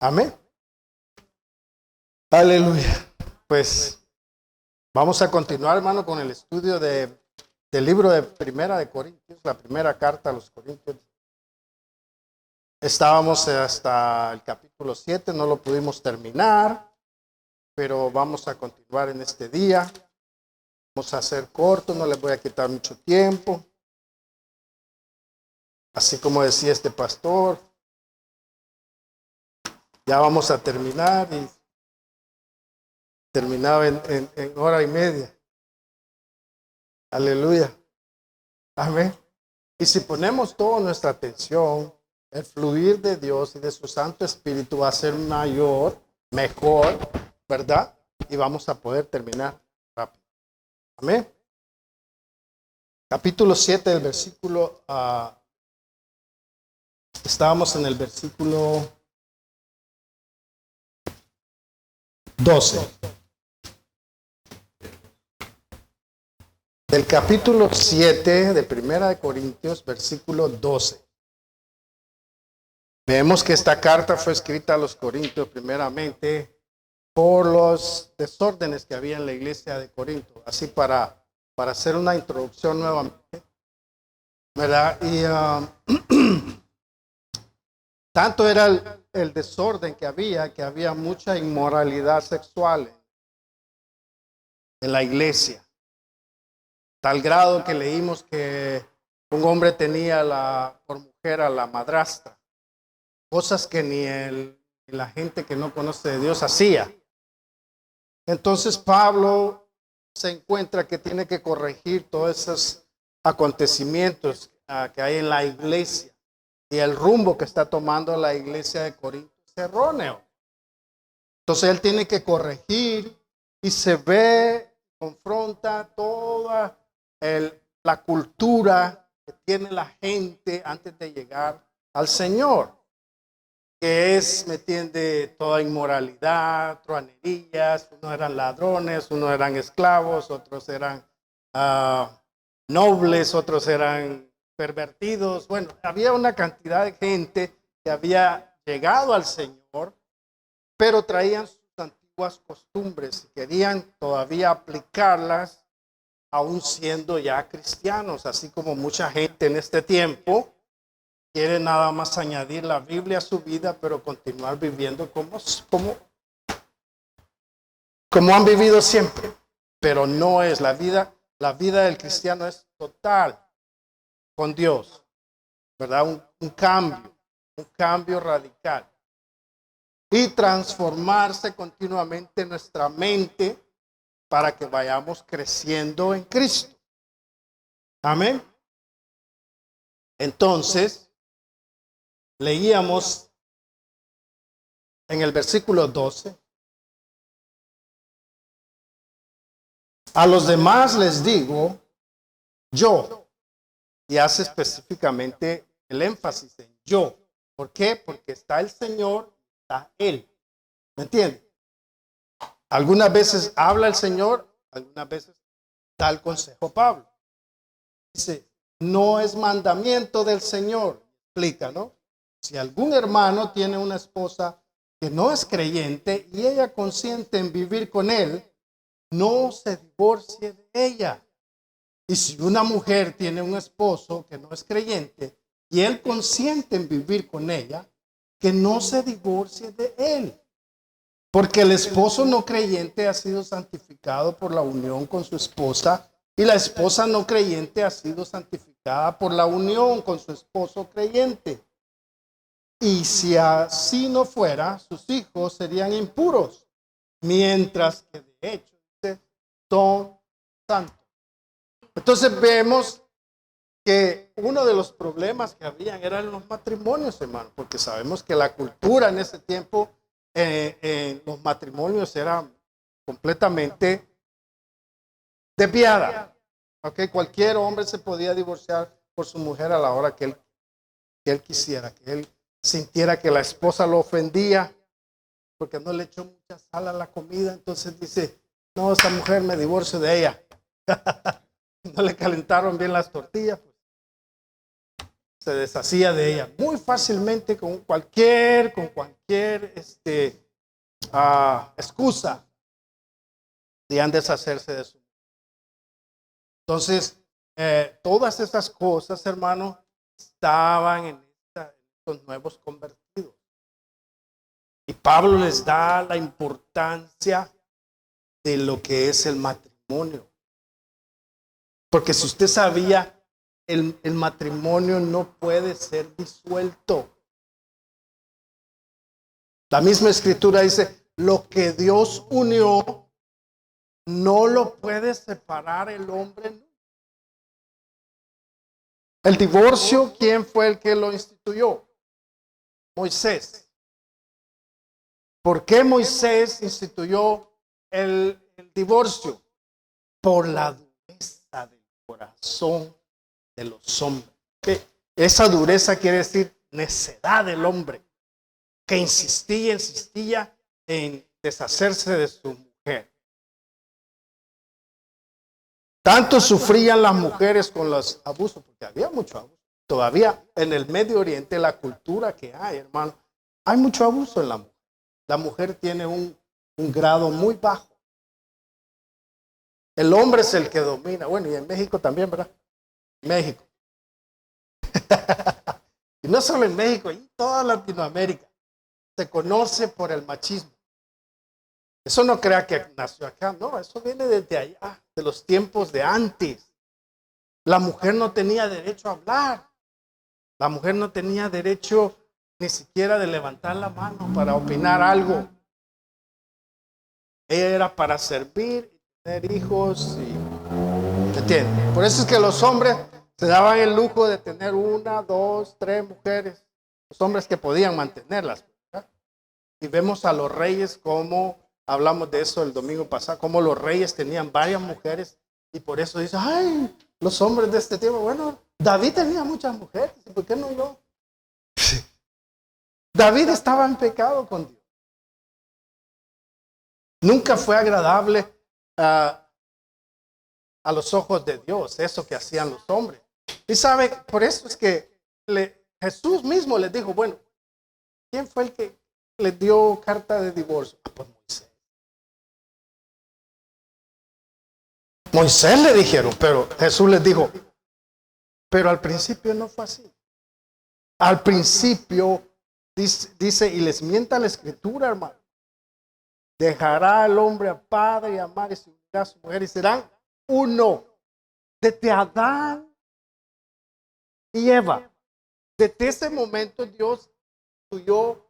Amén. Aleluya. Pues vamos a continuar, hermano, con el estudio del libro de Primera de Corintios, la primera carta a los Corintios. Estábamos hasta el capítulo 7, no lo pudimos terminar, pero vamos a continuar en este día. Vamos a hacer corto, no les voy a quitar mucho tiempo. Así como decía este pastor, ya vamos a terminar y terminaba en hora y media. Aleluya. Amén. Y si ponemos toda nuestra atención, el fluir de Dios y de su Santo Espíritu va a ser mayor, mejor, ¿verdad? Y vamos a poder terminar rápido. Amén. Capítulo 7 del versículo, estábamos en el versículo 12. Del capítulo 7 de Primera de Corintios, versículo 12. Vemos que esta carta fue escrita a los Corintios primeramente por los desórdenes que había en la iglesia de Corinto. Así para hacer una introducción nuevamente, ¿verdad? Y tanto era el desorden que había mucha inmoralidad sexual en la iglesia. Tal grado que leímos que un hombre tenía por mujer a la madrastra. Cosas que ni la gente que no conoce de Dios hacía. Entonces Pablo se encuentra que tiene que corregir todos esos acontecimientos que hay en la iglesia. Y el rumbo que está tomando la iglesia de Corinto es erróneo. Entonces él tiene que corregir y se ve, confronta toda la cultura que tiene la gente antes de llegar al Señor, que es, me entiende, toda inmoralidad, truanerías. Unos eran ladrones, unos eran esclavos, otros eran nobles, otros eran pervertidos. Bueno, había una cantidad de gente que había llegado al Señor, pero traían sus antiguas costumbres y querían todavía aplicarlas aún siendo ya cristianos, así como mucha gente en este tiempo quiere nada más añadir la Biblia a su vida, pero continuar viviendo como han vivido siempre. Pero no es la vida del cristiano es total con Dios, ¿verdad? Un cambio radical. Y transformarse continuamente nuestra mente para que vayamos creciendo en Cristo. Amén. Entonces, leíamos en el versículo 12. A los demás les digo, yo. Y hace específicamente el énfasis en yo. ¿Por qué? Porque está el Señor, está Él. ¿Me entiende? Algunas veces habla el Señor, algunas veces da el consejo Pablo. Dice, no es mandamiento del Señor. Explica, ¿no? Si algún hermano tiene una esposa que no es creyente y ella consiente en vivir con él, no se divorcie de ella. Y si una mujer tiene un esposo que no es creyente y él consiente en vivir con ella, que no se divorcie de él. Porque el esposo no creyente ha sido santificado por la unión con su esposa y la esposa no creyente ha sido santificada por la unión con su esposo creyente. Y si así no fuera, sus hijos serían impuros, mientras que de hecho son santos. Entonces vemos que uno de los problemas que habían eran los matrimonios, hermano, porque sabemos que la cultura en ese tiempo, los matrimonios eran completamente desviada. Okay, cualquier hombre se podía divorciar por su mujer a la hora que él quisiera, que él sintiera que la esposa lo ofendía porque no le echó mucha sal a la comida. Entonces dice, no, esta mujer me divorcio de ella. No le calentaron bien las tortillas, pues se deshacía de ella muy fácilmente con cualquier excusa. Podían deshacerse de su. Entonces, todas estas cosas, hermano, estaban en estos nuevos convertidos. Y Pablo les da la importancia de lo que es el matrimonio. Porque si usted sabía, el matrimonio no puede ser disuelto. La misma escritura dice, lo que Dios unió, no lo puede separar el hombre. El divorcio, ¿quién fue el que lo instituyó? Moisés. ¿Por qué Moisés instituyó el divorcio? Por la dureza del corazón de los hombres. Esa dureza quiere decir necedad del hombre, que insistía en deshacerse de su mujer. Tanto sufrían las mujeres con los abusos, porque había mucho abuso. Todavía en el Medio Oriente, la cultura que hay, hermano, hay mucho abuso en la mujer. La mujer tiene un grado muy bajo. El hombre es el que domina. Bueno, y en México también, ¿verdad? México. Y no solo en México, en toda Latinoamérica se conoce por el machismo. Eso no crea que nació acá, no, eso viene desde allá, de los tiempos de antes. La mujer no tenía derecho a hablar. La mujer no tenía derecho ni siquiera de levantar la mano para opinar algo. Ella era para servir, tener hijos y ¿entiendes? Por eso es que los hombres se daban el lujo de tener 1, 2, 3 mujeres. Los hombres que podían mantenerlas, ¿verdad? Y vemos a los reyes como, hablamos de eso el domingo pasado, como los reyes tenían varias mujeres y por eso dice, ay, los hombres de este tiempo, bueno, David tenía muchas mujeres, ¿por qué no yo? David estaba en pecado con Dios. Nunca fue agradable a los ojos de Dios eso que hacían los hombres. Y sabe, por eso es que Jesús mismo les dijo, bueno, ¿quién fue el que les dio carta de divorcio? Pues Moisés. Moisés le dijeron, pero Jesús les dijo, pero al principio no fue así. Al principio dice, y les mienta la escritura, hermano. Dejará al hombre a padre y a madre y se unirá a su mujer y serán uno. Desde Adán y Eva. Desde ese momento Dios instituyó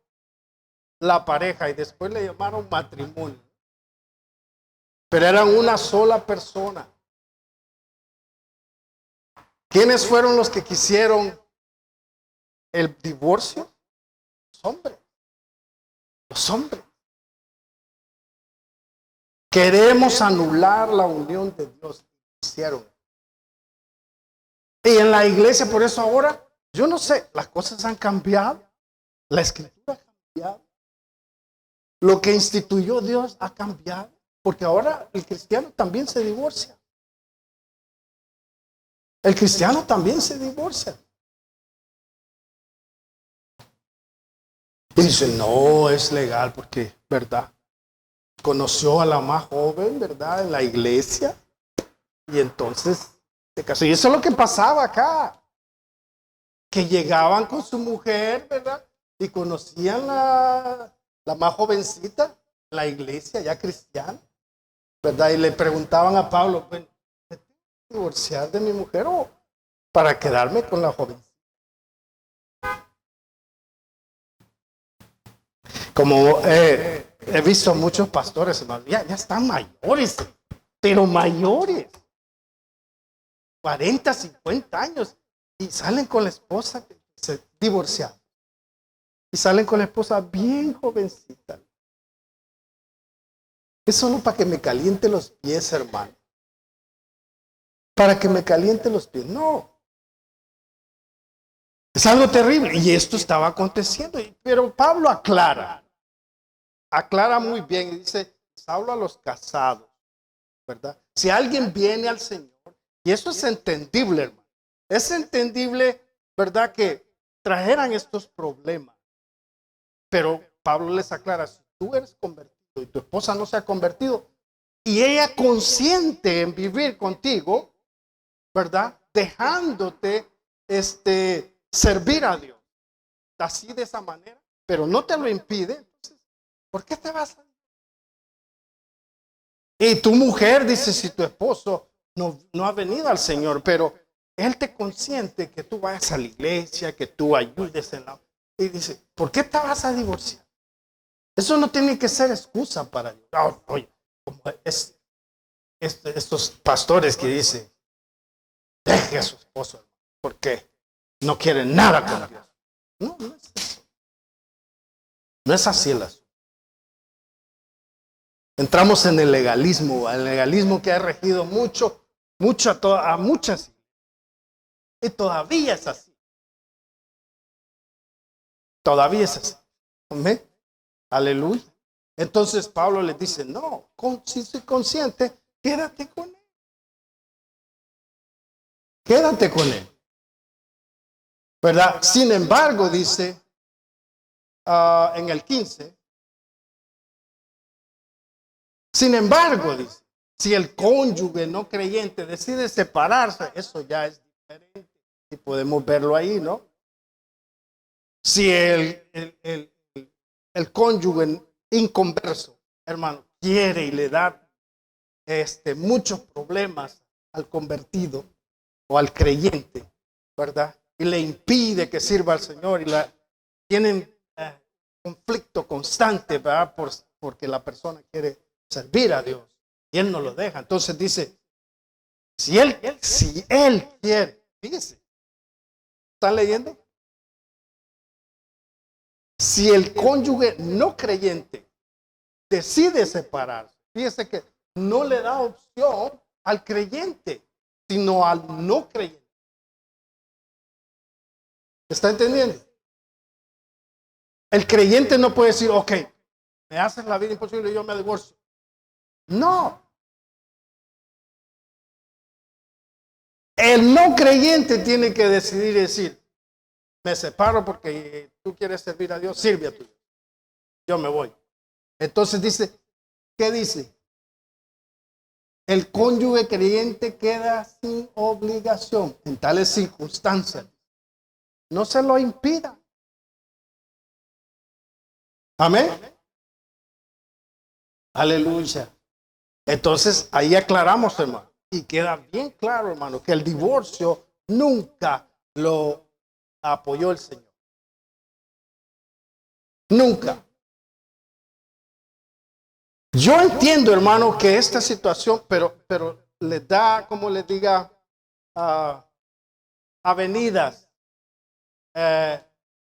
la pareja y después le llamaron matrimonio. Pero eran una sola persona. ¿Quiénes fueron los que quisieron el divorcio? Los hombres. Los hombres. Queremos anular la unión de Dios. Hicieron. Y en la iglesia, por eso ahora, yo no sé, las cosas han cambiado. La escritura ha cambiado. Lo que instituyó Dios ha cambiado. Porque ahora el cristiano también se divorcia. El cristiano también se divorcia. Y dice, no, es legal porque, ¿verdad? Conoció a la más joven, ¿verdad? En la iglesia. Y entonces se casó. Y eso es lo que pasaba acá. Que llegaban con su mujer, ¿verdad? Y conocían la más jovencita en la iglesia, ya cristiana, ¿verdad? Y le preguntaban a Pablo, bueno, ¿me tengo que divorciar de mi mujer o para quedarme con la jovencita? Como he visto muchos pastores, ya están mayores, pero mayores. 40, 50 años. Y salen con la esposa que se divorciaron. Y salen con la esposa bien jovencita. Es solo para que me caliente los pies, hermano. Para que me caliente los pies. No. Es algo terrible. Y esto estaba aconteciendo. Pero Pablo aclara. Aclara muy bien. Y dice, habla a los casados. ¿Verdad? Si alguien viene al Señor. Y eso es entendible, hermano. Es entendible ¿verdad? Que trajeran estos problemas. Pero Pablo les aclara, si tú eres convertido y tu esposa no se ha convertido, y ella consciente en vivir contigo, ¿verdad? Dejándote servir a Dios, así de esa manera, pero no te lo impide, entonces, ¿por qué te vas a? Y tu mujer dice, si tu esposo no ha venido al Señor, pero él te consiente que tú vayas a la iglesia, que tú ayudes en la... Y dice, ¿por qué te vas a divorciar? Eso no tiene que ser excusa para... No, oye, como estos pastores que dicen, deje a su esposo, porque no quiere nada con Dios. No, no es eso. No es así el asunto. Entramos en el legalismo que ha regido mucho a muchas. Y todavía es así. Todavía es así. ¿Amén? Aleluya. Entonces Pablo les dice, no, si soy consciente, quédate con él. Quédate con él. ¿Verdad? Sin embargo, dice en el 15, sin embargo, dice, si el cónyuge no creyente decide separarse, eso ya es diferente. Y podemos verlo ahí, ¿no? Si el cónyuge inconverso, hermano, quiere y le da muchos problemas al convertido o al creyente, ¿verdad? Y le impide que sirva al Señor y tienen conflicto constante, ¿verdad? Porque la persona quiere servir a Dios y él no lo deja. Entonces dice, si él quiere, fíjese, ¿están leyendo? Si el cónyuge no creyente decide separarse, fíjese que no le da opción al creyente, sino al no creyente. ¿Está entendiendo? El creyente no puede decir, ok, me haces la vida imposible y yo me divorcio. No. El no creyente tiene que decidir y decir, me separo porque tú quieres servir a Dios, sirve a Dios. Yo me voy. Entonces dice, ¿qué dice? El cónyuge creyente queda sin obligación en tales circunstancias. No se lo impida. Amén. Aleluya. Entonces ahí aclaramos, hermano. Y queda bien claro, hermano, que el divorcio nunca lo apoyó el Señor. Nunca. Yo entiendo, hermano, que esta situación, pero le da, como les diga, avenidas,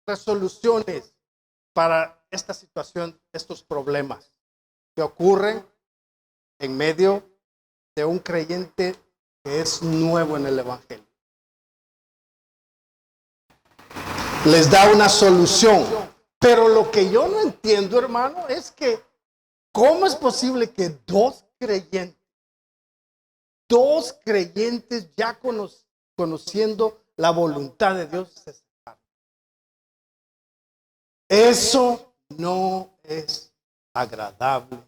resoluciones para esta situación, estos problemas que ocurren en medio de un creyente que es nuevo en el Evangelio. Les da una solución. Pero lo que yo no entiendo, hermano, es que ¿cómo es posible que dos creyentes ya conociendo la voluntad de Dios se separen? Eso no es agradable.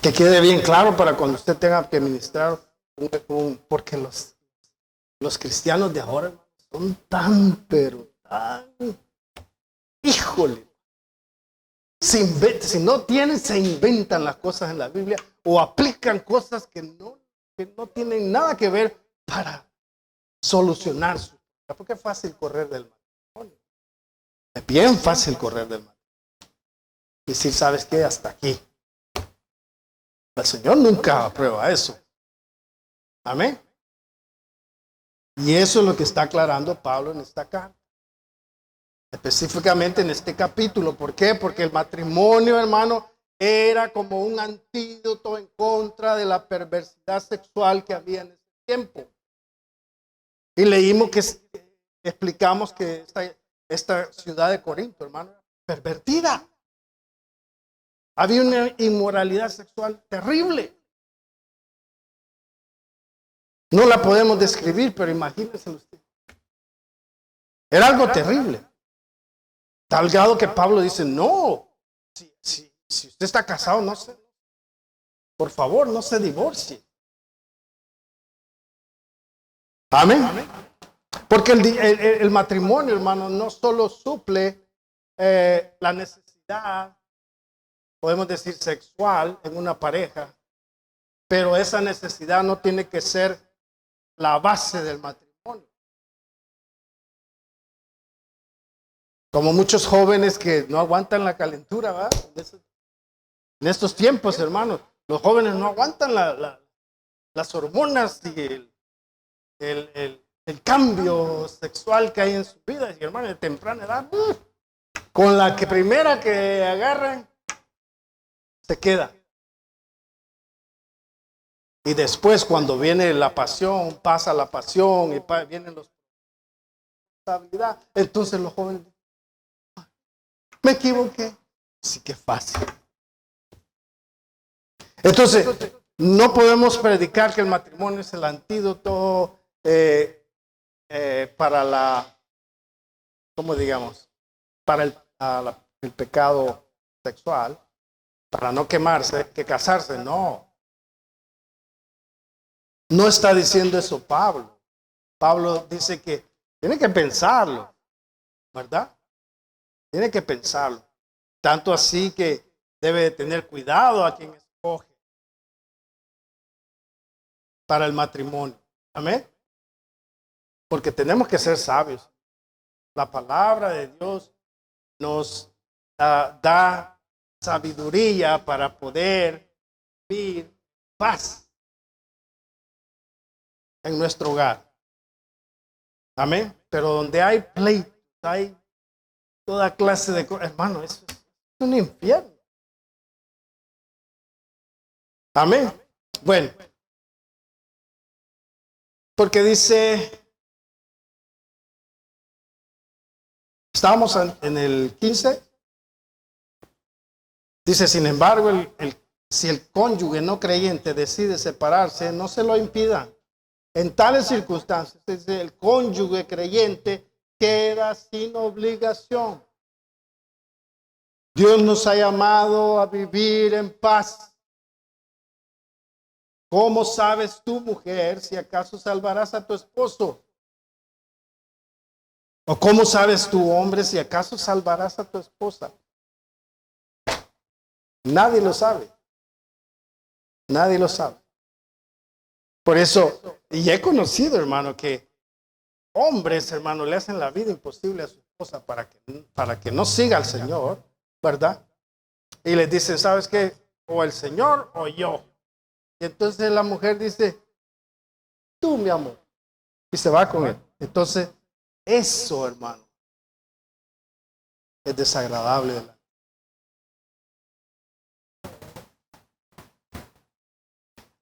Que quede bien claro para cuando usted tenga que ministrar porque los cristianos de ahora son pero tan, híjole, si no tienen, se inventan las cosas en la Biblia o aplican cosas que no tienen nada que ver para solucionar su vida. Porque es fácil correr del matrimonio. Es bien fácil correr del matrimonio. Y si sabes que hasta aquí. El Señor nunca aprueba eso. Amén. Y eso es lo que está aclarando Pablo en esta carta. Específicamente en este capítulo. ¿Por qué? Porque el matrimonio, hermano, era como un antídoto en contra de la perversidad sexual que había en ese tiempo. Y leímos explicamos que esta ciudad de Corinto, hermano, pervertida. Había una inmoralidad sexual terrible. No la podemos describir, pero imagínense usted. Era algo terrible. Tal grado que Pablo dice, no, si usted está casado, no se, por favor, no se divorcie. Amén. Porque el matrimonio, hermano, no solo suple la necesidad, podemos decir sexual en una pareja, pero esa necesidad no tiene que ser la base del matrimonio. Como muchos jóvenes que no aguantan la calentura, ¿verdad? En estos tiempos, hermanos, los jóvenes no aguantan las hormonas y el cambio sexual que hay en su vida, y hermano, de temprana edad, con la que primera que agarran, se queda. Y después, cuando viene la pasión, pasa la pasión y vienen los responsabilidad, entonces los jóvenes, me equivoqué. Sí, que fácil. Entonces, no podemos predicar que el matrimonio es el antídoto para la, ¿cómo digamos? Para el pecado sexual, para no quemarse, que casarse, no. No está diciendo eso Pablo. Pablo dice que tiene que pensarlo, ¿verdad? Tiene que pensarlo. Tanto así que debe de tener cuidado a quien escoge para el matrimonio. Amén. Porque tenemos que ser sabios. La palabra de Dios nos da sabiduría para poder vivir paz en nuestro hogar. Amén. Pero donde hay pleito, hay toda clase de cosas, hermano, eso es un infierno. Amén. Bueno, porque dice, estábamos en el 15, dice, sin embargo, si el cónyuge no creyente decide separarse, no se lo impida. En tales circunstancias, el cónyuge creyente queda sin obligación. Dios nos ha llamado a vivir en paz. ¿Cómo sabes tú, mujer, si acaso salvarás a tu esposo? ¿O cómo sabes tú, hombre, si acaso salvarás a tu esposa? Nadie lo sabe. Nadie lo sabe. Por eso, y he conocido, hermano, que hombres, hermano, le hacen la vida imposible a su esposa para que no siga al Señor, ¿verdad? Y les dicen, ¿sabes qué? O el Señor o yo. Y entonces la mujer dice, tú, mi amor. Y se va con él. Entonces, eso, hermano, es desagradable.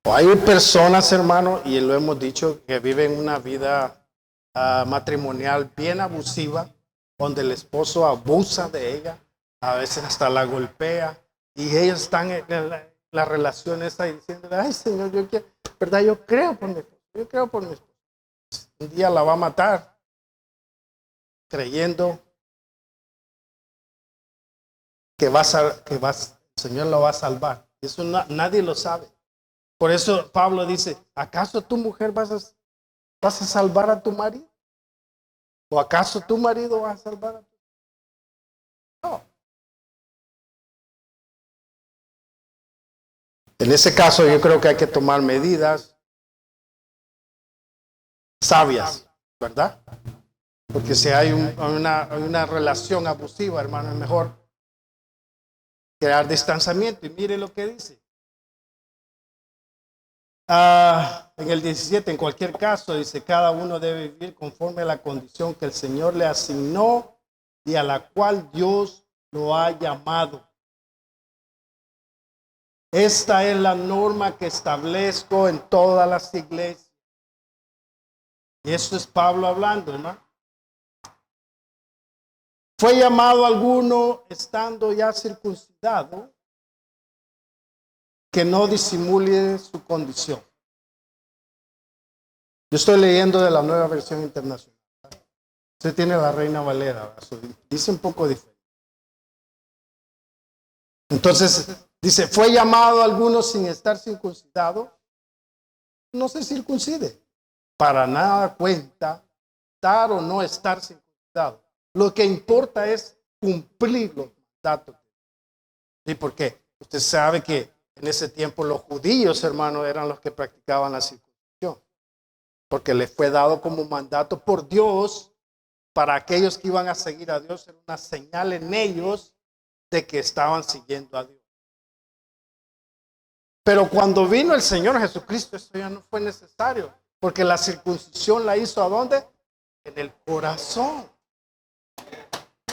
O hay personas, hermano, y lo hemos dicho, que viven una vida matrimonial bien abusiva, donde el esposo abusa de ella, a veces hasta la golpea, y ellos están en la relación esa diciendo, ay Señor, yo quiero, ¿verdad? Yo creo por mi esposo. Un día la va a matar, creyendo que el Señor la va a salvar. Eso nadie lo sabe. Por eso Pablo dice, ¿acaso tu mujer vas a salvar a tu marido? ¿O acaso tu marido va a salvar a tu marido? No. En ese caso yo creo que hay que tomar medidas sabias, ¿verdad? Porque si hay una relación abusiva, hermano, es mejor crear distanciamiento. Y mire lo que dice. En el 17, en cualquier caso, dice, cada uno debe vivir conforme a la condición que el Señor le asignó y a la cual Dios lo ha llamado. Esta es la norma que establezco en todas las iglesias. Y eso es Pablo hablando, hermano. Fue llamado alguno estando ya circuncidado que no disimule su condición. Yo estoy leyendo de la Nueva Versión Internacional. Usted tiene la Reina Valera, dice un poco diferente. Entonces, dice, fue llamado a algunos sin estar circuncidado, no se circuncide. Para nada cuenta estar o no estar circuncidado. Lo que importa es cumplir los mandatos. ¿Y por qué? Usted sabe que en ese tiempo los judíos, hermanos, eran los que practicaban la circuncisión. Porque les fue dado como mandato por Dios para aquellos que iban a seguir a Dios. Era una señal en ellos de que estaban siguiendo a Dios. Pero cuando vino el Señor Jesucristo, eso ya no fue necesario. Porque la circuncisión la hizo ¿a dónde? En el corazón.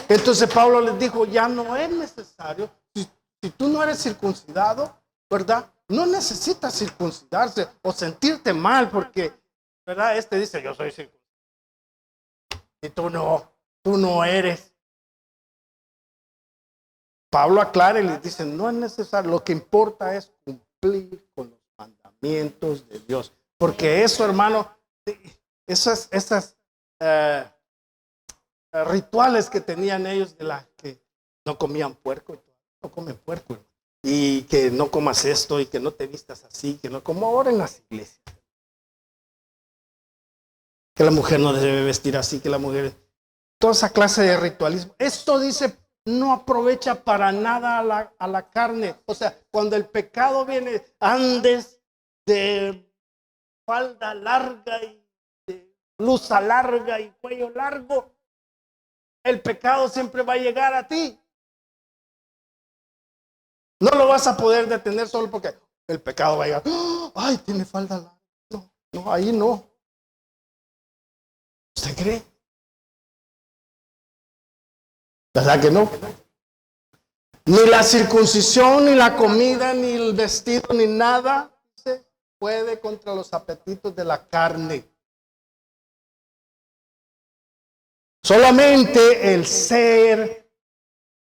Entonces Pablo les dijo, ya no es necesario. Si tú no eres circuncidado, ¿verdad? No necesitas circuncidarse o sentirte mal porque, ¿verdad? Este dice, yo soy circuncidado. Y tú no eres. Pablo aclara y les dice, no es necesario. Lo que importa es cumplir con los mandamientos de Dios. Porque eso, hermano, esas rituales que tenían ellos de las que no comían puerco, no comen puerco, y que no comas esto y que no te vistas así, que no como ahora en las iglesias. Que la mujer no debe vestir así, que la mujer, toda esa clase de ritualismo. Esto dice, no aprovecha para nada a la carne. O sea, cuando el pecado viene, andes de falda larga y de blusa larga y cuello largo, el pecado siempre va a llegar a ti. No lo vas a poder detener solo porque el pecado va a llegar. ¡Oh! Ay, tiene falda larga. No, ahí no. ¿Usted cree? ¿Verdad que no? Ni la circuncisión, ni la comida, ni el vestido, ni nada se puede contra los apetitos de la carne. Solamente el ser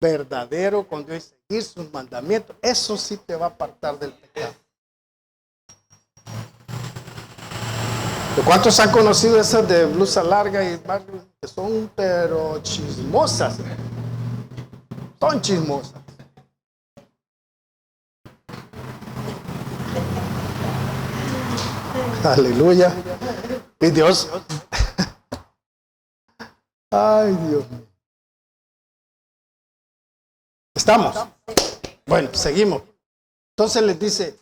verdadero con Dios y seguir sus mandamientos, eso sí te va a apartar del pecado. ¿Cuántos han conocido esas de blusa larga y barrio que son pero chismosas? Son chismosas. Aleluya. Y Dios. Ay, Dios mío. ¿Estamos? Bueno, seguimos. Entonces les dice,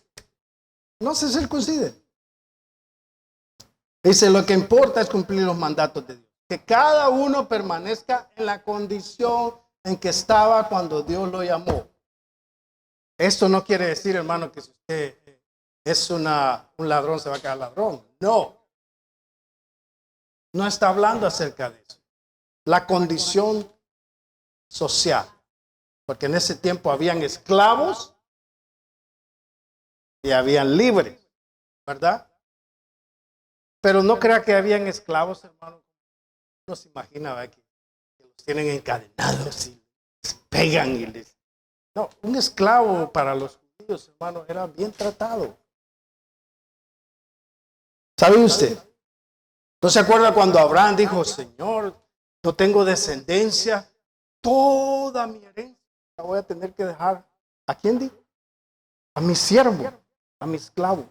no se circunciden. Dice, lo que importa es cumplir los mandatos de Dios. Que cada uno permanezca en la condición en que estaba cuando Dios lo llamó. Esto no quiere decir, hermano, que si usted es un ladrón se va a quedar ladrón. No. No está hablando acerca de eso. La condición social. Porque en ese tiempo habían esclavos y habían libres, ¿verdad? Pero no crea que habían esclavos, hermano. No se imagina, ¿verdad? Que los tienen encadenados y les pegan y les... No, un esclavo para los judíos, hermano, era bien tratado. ¿Sabe usted? ¿No se acuerda cuando Abraham dijo, Señor, no tengo descendencia, toda mi herencia la voy a tener que dejar? ¿A quién dijo? A mi siervo, a mi esclavo.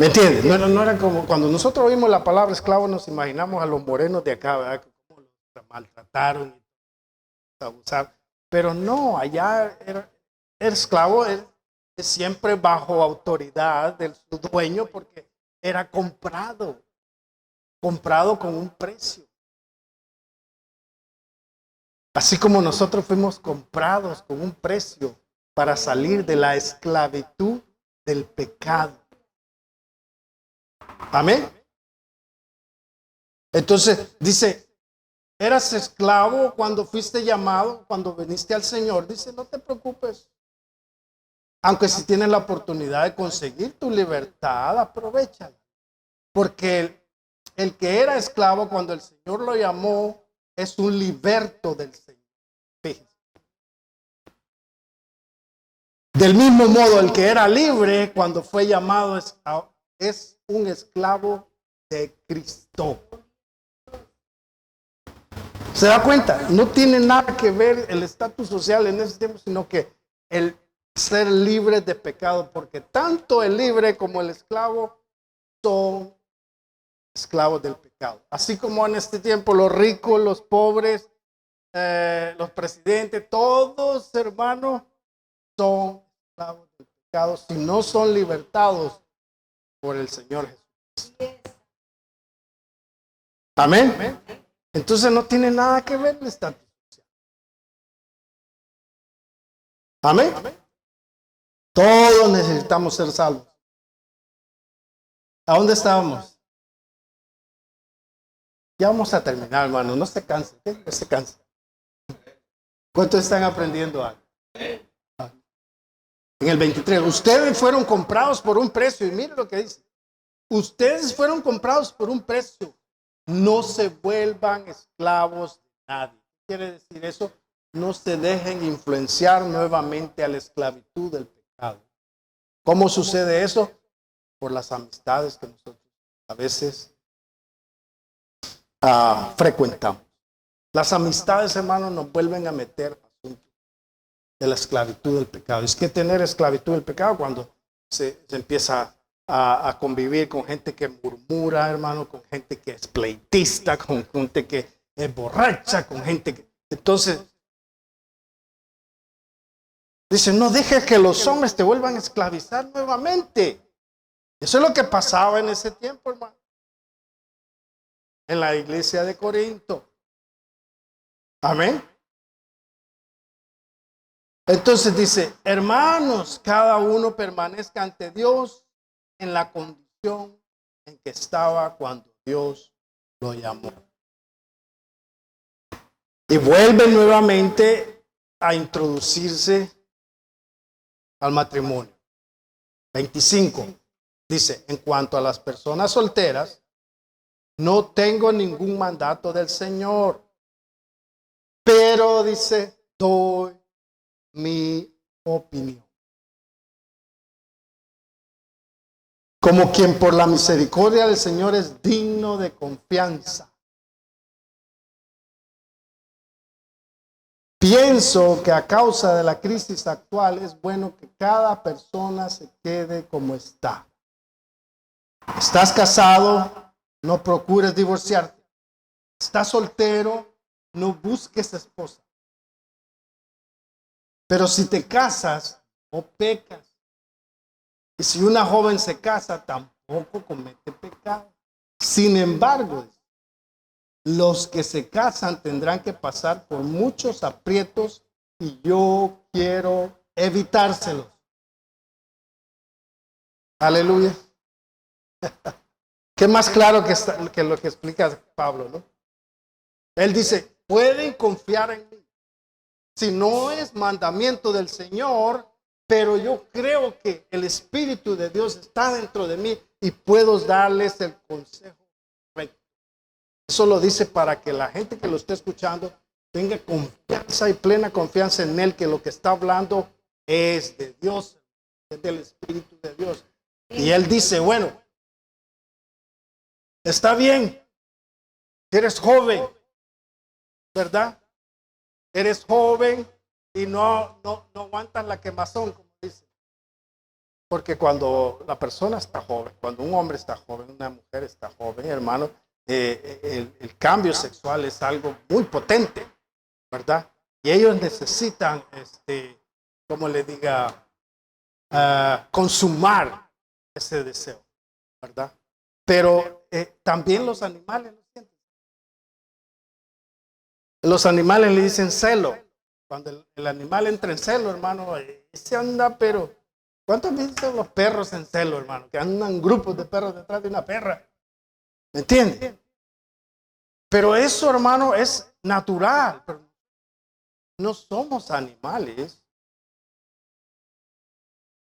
¿Me entiendes? No era como cuando nosotros oímos la palabra esclavo, nos imaginamos a los morenos de acá, ¿verdad? Cómo los maltrataron y abusaron. Pero no, allá era el esclavo es siempre bajo autoridad de su dueño porque era comprado con un precio. Así como nosotros fuimos comprados con un precio para salir de la esclavitud del pecado. Amén. Entonces dice, eras esclavo cuando fuiste llamado, cuando viniste al Señor. Dice, no te preocupes. Aunque si tienes la oportunidad de conseguir tu libertad, aprovechala. Porque el que era esclavo cuando el Señor lo llamó es un liberto del Señor. Fíjense. Del mismo modo, el que era libre cuando fue llamado es un esclavo de Cristo. ¿Se da cuenta? No tiene nada que ver el estatus social en ese tiempo, sino que el ser libre de pecado, porque tanto el libre como el esclavo son esclavos del pecado. Así como en este tiempo los ricos, los pobres, los presidentes, todos, hermanos, son esclavos del pecado si no son libertados por el Señor Jesús. Amén. Entonces no tiene nada que ver el estatus social. Amén. Todos necesitamos ser salvos. ¿A dónde estábamos? Ya vamos a terminar, hermano. No se canse. No se canse. ¿Cuántos están aprendiendo algo? En el 23. Ustedes fueron comprados por un precio. Y mire lo que dice. Ustedes fueron comprados por un precio. No se vuelvan esclavos de nadie. ¿Qué quiere decir eso? No se dejen influenciar nuevamente a la esclavitud del pecado. ¿Cómo sucede eso? Por las amistades que nosotros a veces frecuentamos. Las amistades, hermanos, nos vuelven a meter asuntos de la esclavitud del pecado. Es que tener esclavitud del pecado cuando se empieza a convivir con gente que murmura, hermano, con gente que es pleitista, con gente que es borracha, con gente que... Entonces, dice, no dejes que los hombres te vuelvan a esclavizar nuevamente. Eso es lo que pasaba en ese tiempo, hermano. En la iglesia de Corinto. Amén. Entonces dice, hermanos, cada uno permanezca ante Dios en la condición en que estaba cuando Dios lo llamó. Y vuelve nuevamente a introducirse al matrimonio. 25. Dice, en cuanto a las personas solteras, no tengo ningún mandato del Señor, pero dice, doy mi opinión. Como quien por la misericordia del Señor es digno de confianza. Pienso que a causa de la crisis actual es bueno que cada persona se quede como está. ¿Estás casado? No procures divorciarte. ¿Estás soltero? No busques esposa. Pero si te casas, no pecas. Y si una joven se casa, tampoco comete pecado. Sin embargo, los que se casan tendrán que pasar por muchos aprietos y yo quiero evitárselos. Aleluya. Qué más claro que lo que explica Pablo, ¿no? Él dice, pueden confiar en mí. Si no es mandamiento del Señor, pero yo creo que el Espíritu de Dios está dentro de mí y puedo darles el consejo correcto. Eso lo dice para que la gente que lo esté escuchando tenga confianza y plena confianza en Él, que lo que está hablando es de Dios, es del Espíritu de Dios. Y Él dice, bueno, está bien, eres joven, ¿verdad? Eres joven y no aguantas la quemazón, como dice. Porque cuando la persona está joven, cuando un hombre está joven, una mujer está joven, hermano, el cambio sexual es algo muy potente, ¿verdad? Y ellos necesitan, como le diga, consumar ese deseo, ¿verdad? Pero también los animales lo sienten. Los animales le dicen celo. Cuando el animal entra en celo, hermano, se anda, pero ¿cuántos veces los perros en celo, hermano? Que andan grupos de perros detrás de una perra. ¿Me entiendes? Pero eso, hermano, es natural. Pero no somos animales.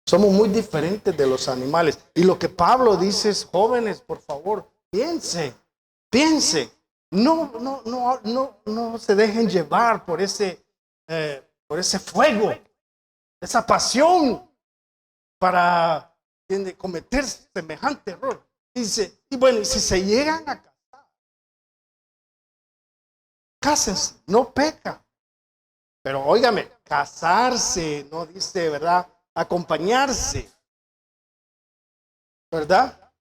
Somos muy diferentes de los animales. Y lo que Pablo dice es, jóvenes, por favor, piensen. No se dejen llevar por ese fuego, esa pasión para cometer semejante error. Dice, y bueno, y si se llegan a casar, cásense, no peca. Pero óigame, casarse, no dice, ¿verdad? Acompañarse, ¿verdad?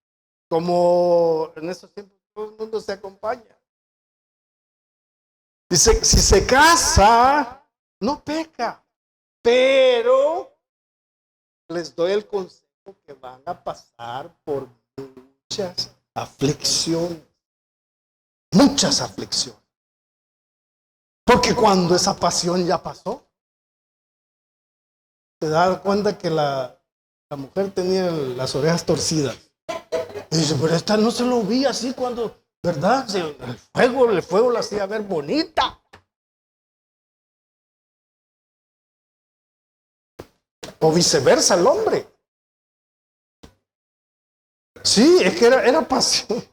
Como en esos tiempos todo el mundo se acompaña. Dice, si se casa, no peca, pero les doy el consejo que van a pasar por muchas aflicciones. Muchas aflicciones. Porque cuando esa pasión ya pasó, se da cuenta que la mujer tenía las orejas torcidas. Y dice, pero esta no se lo vi así cuando, ¿verdad? El fuego la hacía ver bonita. O viceversa el hombre. Sí, es que era pasión.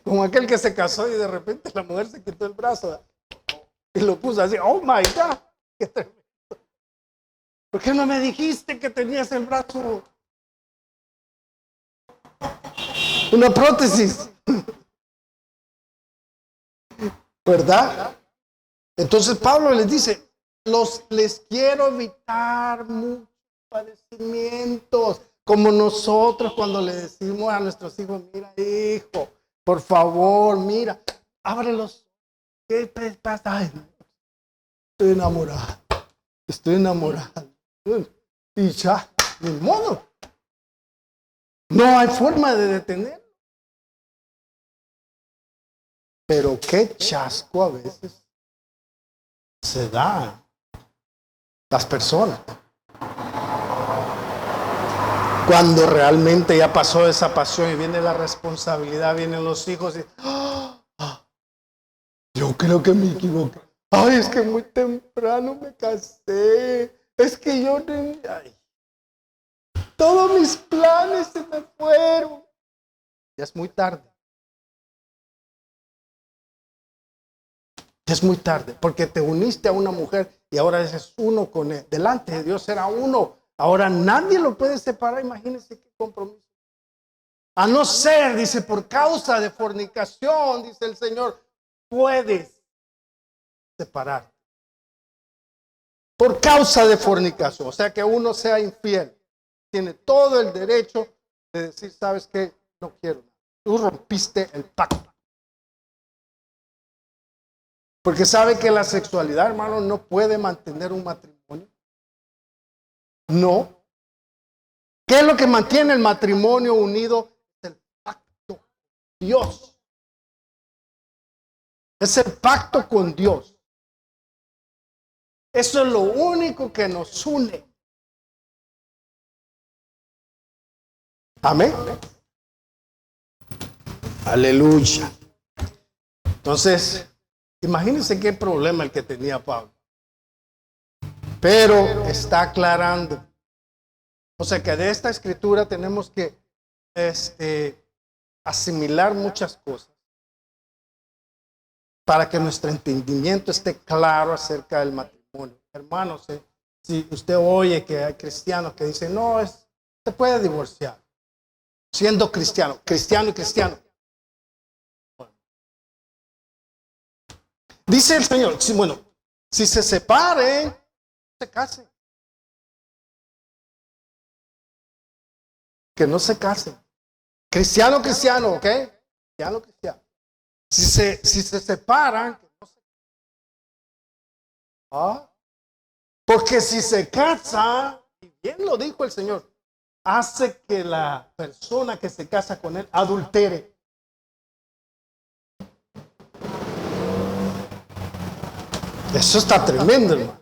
Como aquel que se casó y de repente la mujer se quitó el brazo y lo puso así. Oh my God. Qué tremendo. ¿Por qué no me dijiste que tenías el brazo? Una prótesis. ¿Verdad? Entonces Pablo les dice, les quiero evitar muchos padecimientos, como nosotros cuando le decimos a nuestros hijos, mira hijo, por favor, mira, ábrelos. ¿Qué pasa? Ay, estoy enamorado. Y ya, ni modo. No hay forma de detener. Pero qué chasco a veces se da las personas cuando realmente ya pasó esa pasión y viene la responsabilidad, vienen los hijos y yo creo que me equivoqué. Ay, es que muy temprano me casé. Es que yo todos mis planes se me fueron. Ya es muy tarde. Es muy tarde, porque te uniste a una mujer y ahora eres uno con él. Delante de Dios era uno. Ahora nadie lo puede separar. Imagínense qué compromiso. A no ser, dice, por causa de fornicación, dice el Señor, puedes separar. Por causa de fornicación. O sea que uno sea infiel. Tiene todo el derecho de decir, ¿sabes qué? No quiero. Tú rompiste el pacto. Porque sabe que la sexualidad, hermano, no puede mantener un matrimonio. No. ¿Qué es lo que mantiene el matrimonio unido? Es el pacto con Dios. Es el pacto con Dios. Eso es lo único que nos une. Amén. Aleluya. Entonces, imagínense qué problema el que tenía Pablo. Pero está aclarando. O sea que de esta escritura tenemos que asimilar muchas cosas para que nuestro entendimiento esté claro acerca del matrimonio. Hermanos, si usted oye que hay cristianos que dicen, no, se puede divorciar, siendo cristiano y cristiano. Bueno. Dice el Señor, si se separen, se casen. Que no se casen. Cristiano, ¿ok? Cristiano. Si se separan, que no se casen. Porque si se casa, y bien lo dijo el Señor, hace que la persona que se casa con él adultere. Eso está tremendo, hermano.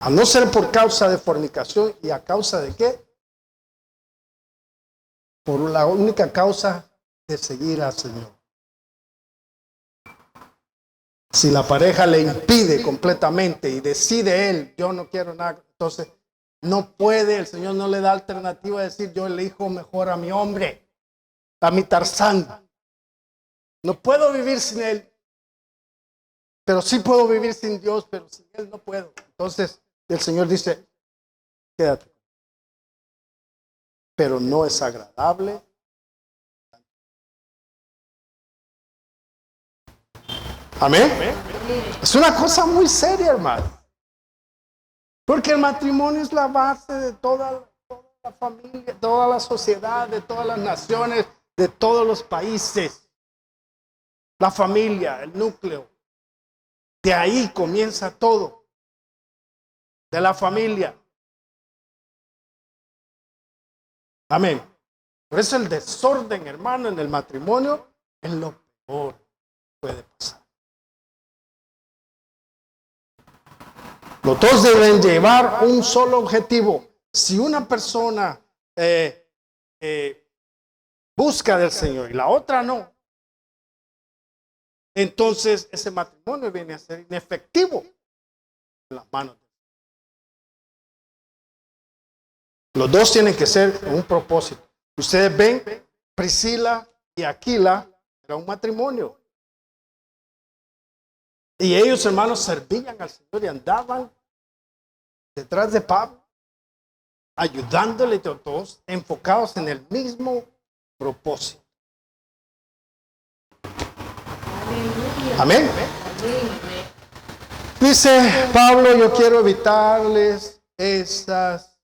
A no ser por causa de fornicación, ¿y a causa de qué? Por la única causa de seguir al Señor. Si la pareja le impide completamente y decide él, yo no quiero nada, entonces no puede, el Señor no le da alternativa de decir, yo elijo mejor a mi hombre, a mi Tarzán. No puedo vivir sin él. pero sí puedo vivir sin Dios, pero sin Él no puedo. Entonces el Señor dice, quédate. Pero no es agradable. Amén. Es una cosa muy seria, hermano. Porque el matrimonio es la base de toda la familia, toda la sociedad, de todas las naciones, de todos los países. La familia, el núcleo. De ahí comienza todo. De la familia. Amén. Por eso el desorden, hermano, en el matrimonio es lo peor que puede pasar. Los dos deben llevar un solo objetivo. Si una persona busca del Señor y la otra no, entonces ese matrimonio viene a ser inefectivo en las manos. Los dos tienen que ser con un propósito. Ustedes ven, Priscila y Aquila era un matrimonio. Y ellos, hermanos, servían al Señor y andaban detrás de Pablo, ayudándole a todos, enfocados en el mismo propósito. Amén. Dice Pablo, yo quiero evitarles esas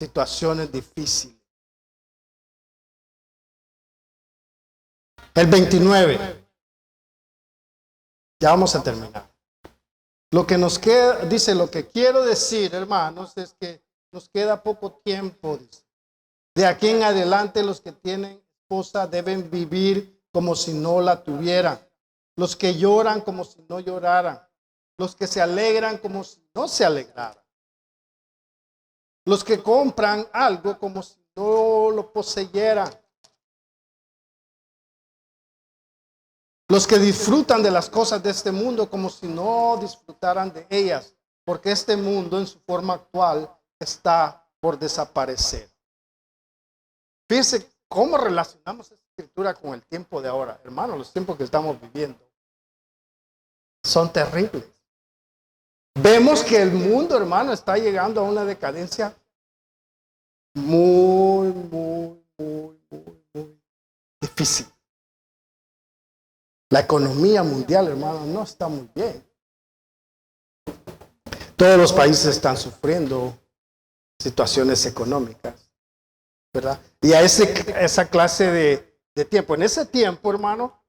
situaciones difíciles. El 29. Ya vamos a terminar. Lo que nos queda, dice, lo que quiero decir, hermanos, es que nos queda poco tiempo. Dice. De aquí en adelante los que tienen esposa deben vivir como si no la tuvieran. Los que lloran como si no lloraran. Los que se alegran como si no se alegraran. Los que compran algo como si no lo poseyeran. Los que disfrutan de las cosas de este mundo como si no disfrutaran de ellas, porque este mundo en su forma actual está por desaparecer. Fíjense cómo relacionamos esta escritura con el tiempo de ahora. Hermanos, los tiempos que estamos viviendo son terribles. Vemos que el mundo, hermano, está llegando a una decadencia muy difícil. La economía mundial, hermano, no está muy bien. Todos los países están sufriendo situaciones económicas, ¿verdad? Y a esa clase de tiempo. En ese tiempo, hermano,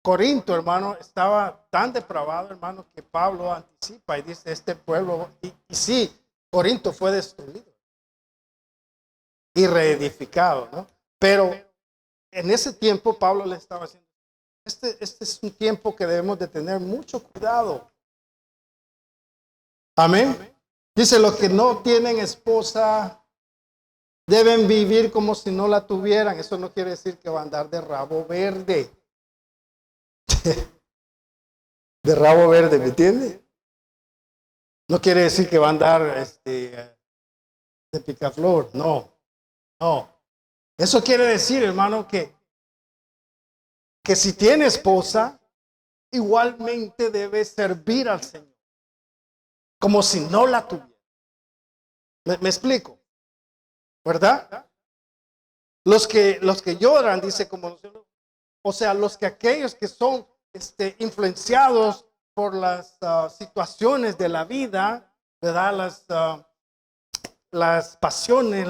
Corinto, hermano, estaba tan depravado, hermano, que Pablo anticipa y dice, este pueblo, y sí, Corinto fue destruido y reedificado, ¿no? Pero en ese tiempo Pablo le estaba diciendo, este es un tiempo que debemos de tener mucho cuidado. Amén. Dice, los que no tienen esposa deben vivir como si no la tuvieran. Eso no quiere decir que va a andar de rabo verde. De rabo verde, ¿me entiende? No quiere decir que va a andar de picaflor. No. Eso quiere decir, hermano, que si tiene esposa, igualmente debe servir al Señor. Como si no la tuviera. ¿Me explico? ¿Verdad? Los que lloran, dice, como, o sea, aquellos que son influenciados por las situaciones de la vida, ¿verdad? Las pasiones,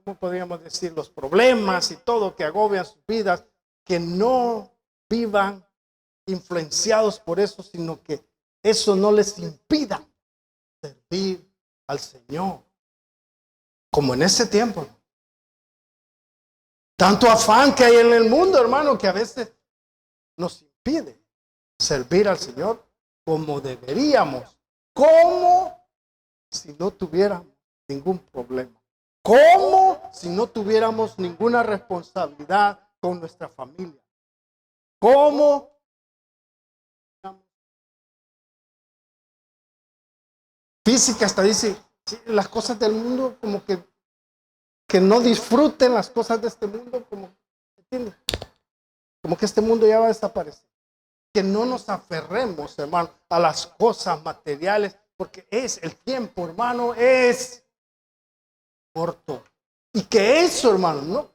¿cómo podríamos decir? Los problemas y todo que agobian sus vidas, que no vivan influenciados por eso, sino que eso no les impida servir al Señor. Como en ese tiempo. Tanto afán que hay en el mundo, hermano, que a veces nos impide servir al Señor como deberíamos. Como si no tuviéramos ningún problema. Como si no tuviéramos ninguna responsabilidad con nuestra familia. Como física hasta dice, sí, las cosas del mundo como que no disfruten las cosas de este mundo, como, ¿entiendes? Como que este mundo ya va a desaparecer. que no nos aferremos, hermano, a las cosas materiales, porque el tiempo, hermano, es corto. Y que eso, hermano,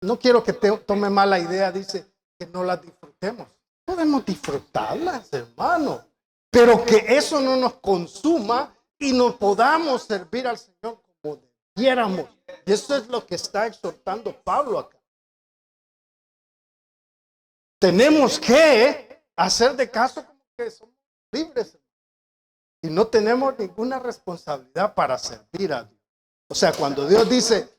no quiero que tome mala idea, dice que no las disfrutemos. Podemos disfrutarlas, hermano, pero que eso no nos consuma y no podamos servir al Señor como debiéramos. Y eso es lo que está exhortando Pablo acá. Tenemos que hacer de caso como que somos libres y no tenemos ninguna responsabilidad para servir a Dios. O sea, cuando Dios dice,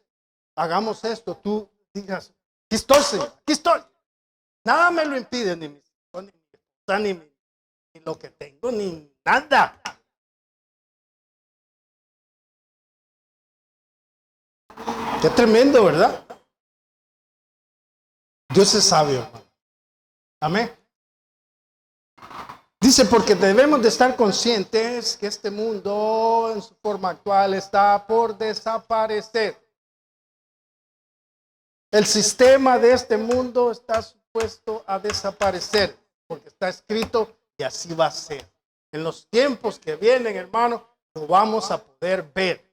hagamos esto, tú digas, aquí estoy, Señor, aquí estoy. Nada me lo impide, ni mi esposa, ni mi esposa, ni lo que tengo, ni nada. Qué tremendo, ¿verdad? Dios es sabio, hermano. Amén. Dice, porque debemos de estar conscientes que este mundo en su forma actual está por desaparecer. El sistema de este mundo está supuesto a desaparecer, porque está escrito y así va a ser. En los tiempos que vienen, hermano, lo vamos a poder ver.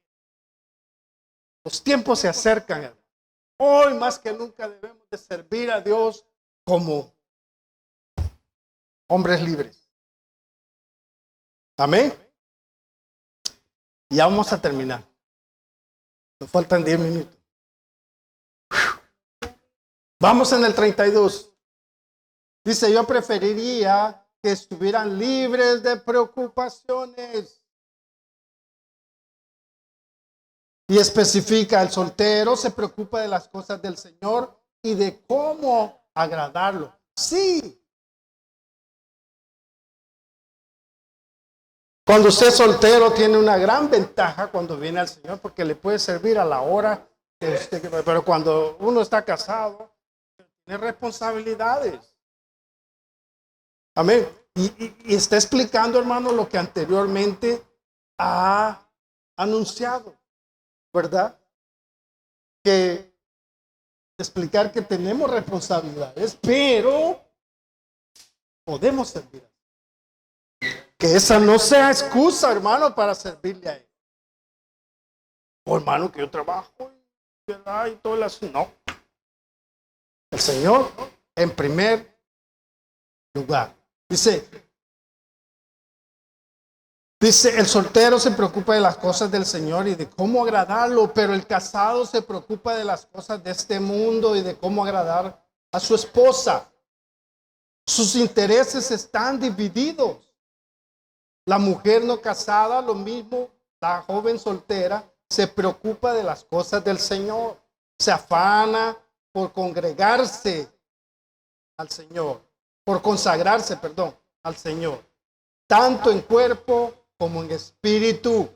Los tiempos se acercan, hermano. Hoy más que nunca debemos de servir a Dios como hombres libres. Amén. Ya vamos a terminar. Nos faltan 10 minutos. Vamos en el 32. Dice, yo preferiría que estuvieran libres de preocupaciones. Y especifica, el soltero se preocupa de las cosas del Señor y de cómo agradarlo. Sí. Cuando usted es soltero tiene una gran ventaja cuando viene al Señor porque le puede servir a la hora que usted quiera. Pero cuando uno está casado, tiene responsabilidades. Amén. Y está explicando, hermano, lo que anteriormente ha anunciado, ¿verdad? Que explicar que tenemos responsabilidades, pero podemos servir. Que esa no sea excusa, hermano, para servirle a Él. Oh, hermano, que yo trabajo y todo el asunto. No. El Señor en primer lugar. Dice, el soltero se preocupa de las cosas del Señor y de cómo agradarlo, pero el casado se preocupa de las cosas de este mundo y de cómo agradar a su esposa. Sus intereses están divididos. La mujer no casada, lo mismo, la joven soltera, se preocupa de las cosas del Señor. Se afana por congregarse al Señor, por consagrarse, perdón, al Señor. Tanto en cuerpo como en espíritu.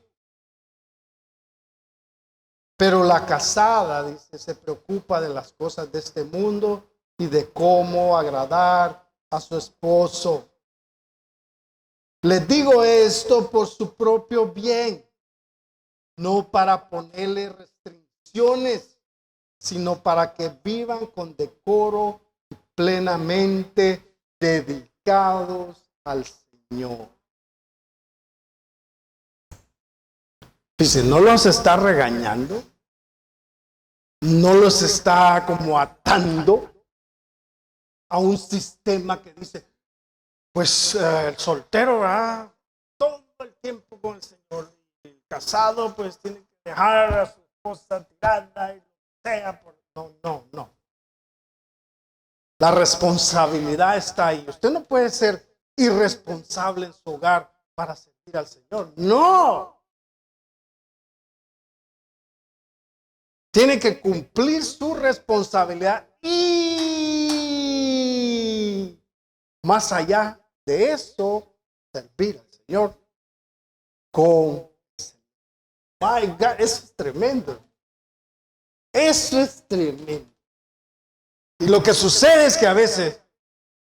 Pero la casada, dice, se preocupa de las cosas de este mundo y de cómo agradar a su esposo. Les digo esto por su propio bien, no para ponerle restricciones, sino para que vivan con decoro y plenamente dedicados al Señor. Dice, no los está regañando, no los está como atando a un sistema que dice, pues el soltero va todo el tiempo con el Señor. El casado pues tiene que dejar a su esposa tirada y lo que sea. No. La responsabilidad está ahí. Usted no puede ser irresponsable en su hogar para servir al Señor. No. Tiene que cumplir su responsabilidad y más allá de eso, servir al Señor con... My God, eso es tremendo. Eso es tremendo. Y lo que sucede es que a veces,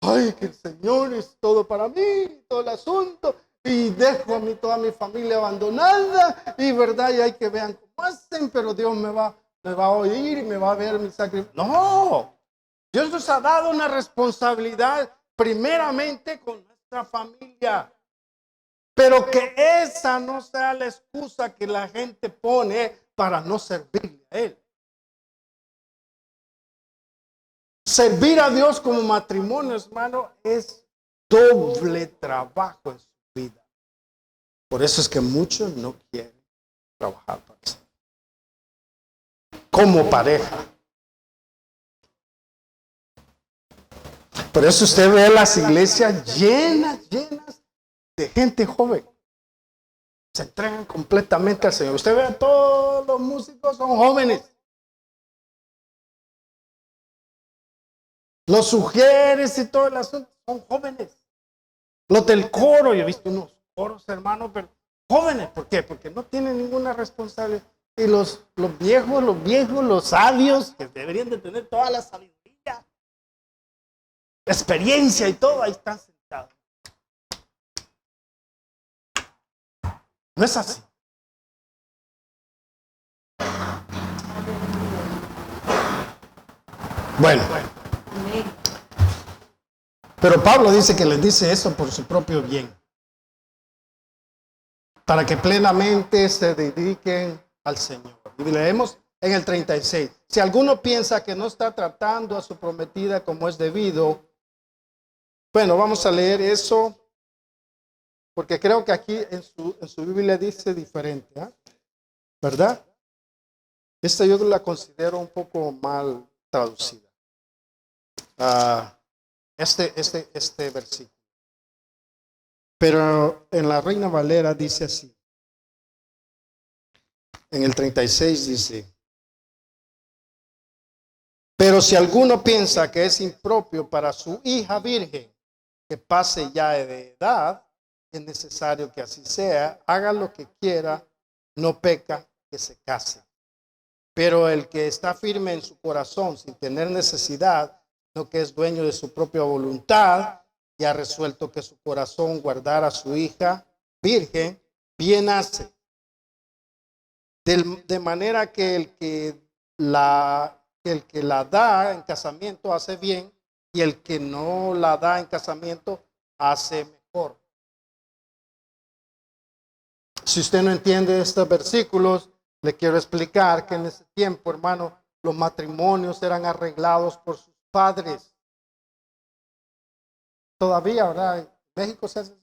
ay, que el Señor es todo para mí, todo el asunto, y dejo a mí toda mi familia abandonada, y verdad, y hay que vean cómo hacen, pero Dios me va a oír y me va a ver mi sacrificio. No, Dios nos ha dado una responsabilidad primeramente con nuestra familia. Pero que esa no sea la excusa que la gente pone para no servirle a Él. Servir a Dios como matrimonio, hermano, es doble trabajo en su vida. Por eso es que muchos no quieren trabajar para eso. Como pareja. Por eso usted ve las iglesias llenas de gente joven. Se entregan completamente al Señor. Usted ve a todos los músicos son jóvenes. Los sugieres y todo el asunto son jóvenes. Los del coro, yo he visto unos coros, hermanos, pero jóvenes. ¿Por qué? Porque no tienen ninguna responsabilidad. Y los viejos, los sabios, que deberían de tener toda la sabiduría, experiencia y todo, ahí están sentados. No es así. Bueno. Pero Pablo dice que les dice eso por su propio bien. Para que plenamente se dediquen al Señor. Y leemos en el 36. Si alguno piensa que no está tratando a su prometida como es debido, bueno, vamos a leer eso, porque creo que aquí en su Biblia dice diferente, ¿eh? ¿Verdad? Esta yo la considero un poco mal traducida. Este versículo. Pero en la Reina Valera dice así. En el 36 dice: pero si alguno piensa que es impropio para su hija virgen que pase ya de edad, es necesario que así sea, haga lo que quiera, no peca, que se case. Pero el que está firme en su corazón sin tener necesidad, no que es dueño de su propia voluntad, y ha resuelto que su corazón guardara a su hija virgen, bien hace. De manera que el que la da en casamiento hace bien, y el que no la da en casamiento hace mejor. Si usted no entiende estos versículos, le quiero explicar que en ese tiempo, hermano, los matrimonios eran arreglados por sus padres. Todavía, ¿verdad? En México se hace así.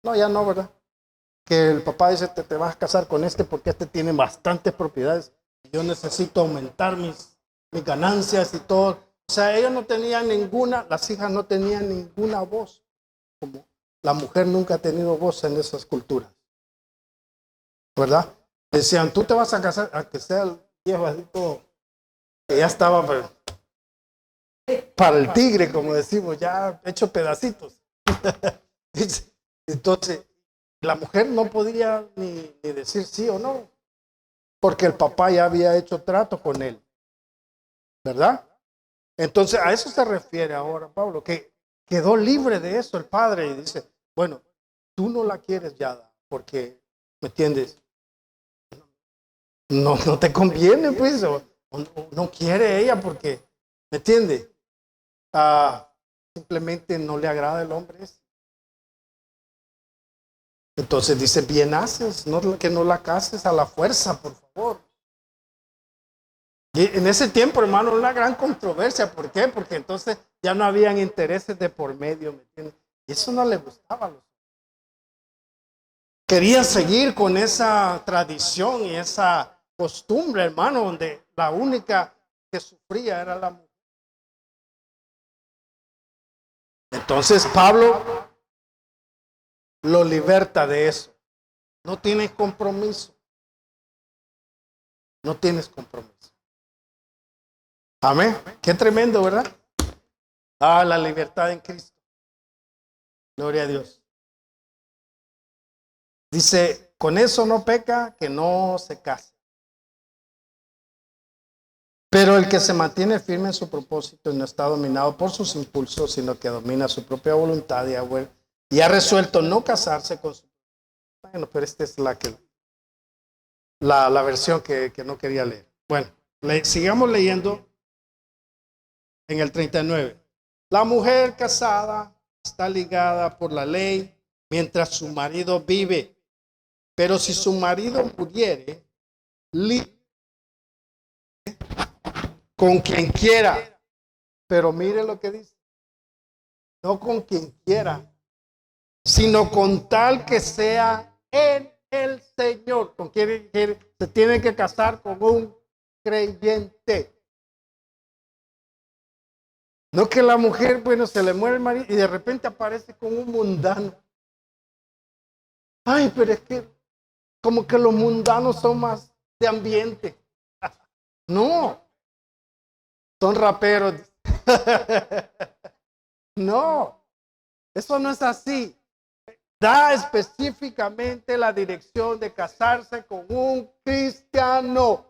No, ya no, ¿verdad? Que el papá dice, te vas a casar con este porque este tiene bastantes propiedades. Yo necesito aumentar mis ganancias y todo. O sea, ellos no tenían ninguna, las hijas no tenían ninguna voz. Como la mujer nunca ha tenido voz en esas culturas. ¿Verdad? Decían, tú te vas a casar, a que sea el viejo así todo, que ya estaba para el tigre, como decimos, ya hecho pedacitos. Entonces, la mujer no podía ni decir sí o no, porque el papá ya había hecho trato con él. ¿Verdad? Entonces, a eso se refiere ahora Pablo, que quedó libre de eso el padre y dice, bueno, tú no la quieres ya, porque, ¿me entiendes? No te conviene, pues, o no quiere ella porque, ¿me entiende? Simplemente no le agrada el hombre. Entonces dice, bien haces, que no la cases a la fuerza, por favor. Y en ese tiempo, hermano, una gran controversia. ¿Por qué? Porque entonces ya no habían intereses de por medio, ¿me entiende? Y eso no le gustaba a los. Querían seguir con esa tradición y esa costumbre, hermano, donde la única que sufría era la mujer. Entonces Pablo lo liberta de eso. No tienes compromiso. No tienes compromiso. Amén. Qué tremendo, ¿verdad? La libertad en Cristo. Gloria a Dios. Dice, con eso no peca, que no se case. Pero el que se mantiene firme en su propósito y no está dominado por sus impulsos, sino que domina su propia voluntad y ha resuelto no casarse con su. Bueno, pero esta es la versión que no quería leer. Bueno, sigamos leyendo en el 39. La mujer casada está ligada por la ley mientras su marido vive. Pero si su marido muriere, con quien quiera. Pero mire lo que dice. No con quien quiera, sino con tal que sea en el Señor. Con quien se tiene que casar con un creyente. No que la mujer, bueno, se le muere el marido y de repente aparece con un mundano. Ay, pero es que como que los mundanos son más de ambiente. No, son raperos. No, eso no es así. Da específicamente la dirección de casarse con un cristiano.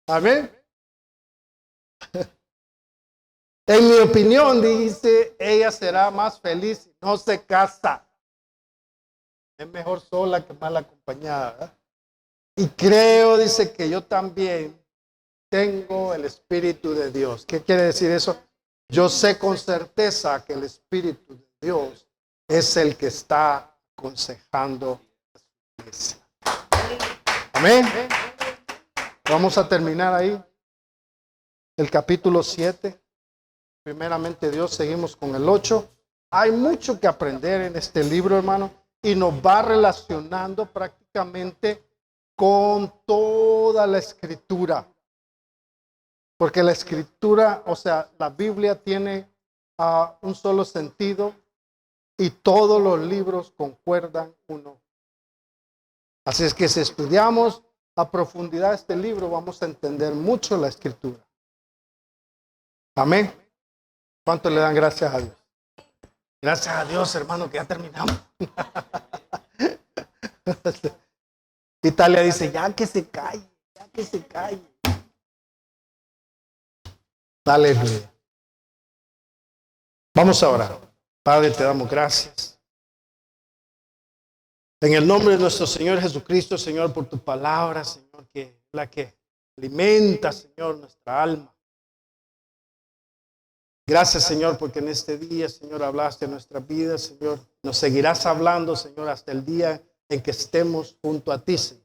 Amén. En mi opinión, dice, ella será más feliz si no se casa. Es mejor sola que mal acompañada, ¿verdad? Y creo, dice, que yo también tengo el Espíritu de Dios. ¿Qué quiere decir eso? Yo sé con certeza que el Espíritu de Dios es el que está aconsejando a su iglesia. Amén. Vamos a terminar ahí. El capítulo 7. Primeramente Dios, seguimos con el 8. Hay mucho que aprender en este libro, hermano, y nos va relacionando prácticamente con toda la Escritura. Porque la Escritura, o sea, la Biblia tiene un solo sentido y todos los libros concuerdan uno. Así es que si estudiamos a profundidad este libro, vamos a entender mucho la Escritura. Amén. ¿Cuánto le dan gracias a Dios? Gracias a Dios, hermano, que ya terminamos. Italia dice, ya que se calle, ya que se calle. Aleluya. Vamos a orar. Padre, te damos gracias. En el nombre de nuestro Señor Jesucristo, Señor, por tu palabra, Señor, que es la que alimenta, Señor, nuestra alma. Gracias, Señor, porque en este día, Señor, hablaste de nuestra vida, Señor. Nos seguirás hablando, Señor, hasta el día en que estemos junto a ti, Señor.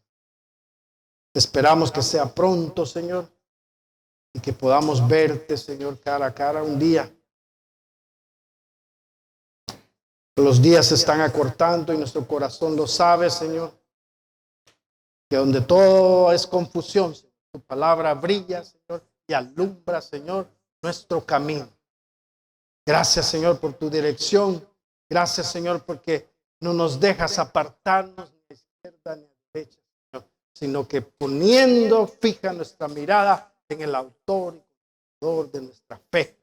Esperamos que sea pronto, Señor, y que podamos verte, Señor, cara a cara un día. Los días se están acortando y nuestro corazón lo sabe, Señor. Que donde todo es confusión, Señor, tu palabra brilla, Señor, y alumbra, Señor, nuestro camino. Gracias, Señor, por tu dirección. Gracias, Señor, porque no nos dejas apartarnos ni a izquierda ni a derecha, Señor, sino que poniendo fija nuestra mirada en el autor y creador de nuestra fe,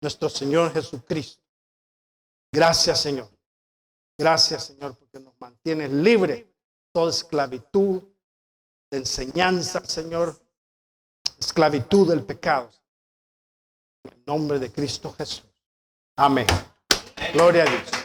nuestro Señor Jesucristo. Gracias, Señor. Gracias, Señor, porque nos mantienes libres de toda esclavitud, de enseñanza, Señor, esclavitud del pecado. En el nombre de Cristo Jesús. Amén. Gloria a Dios.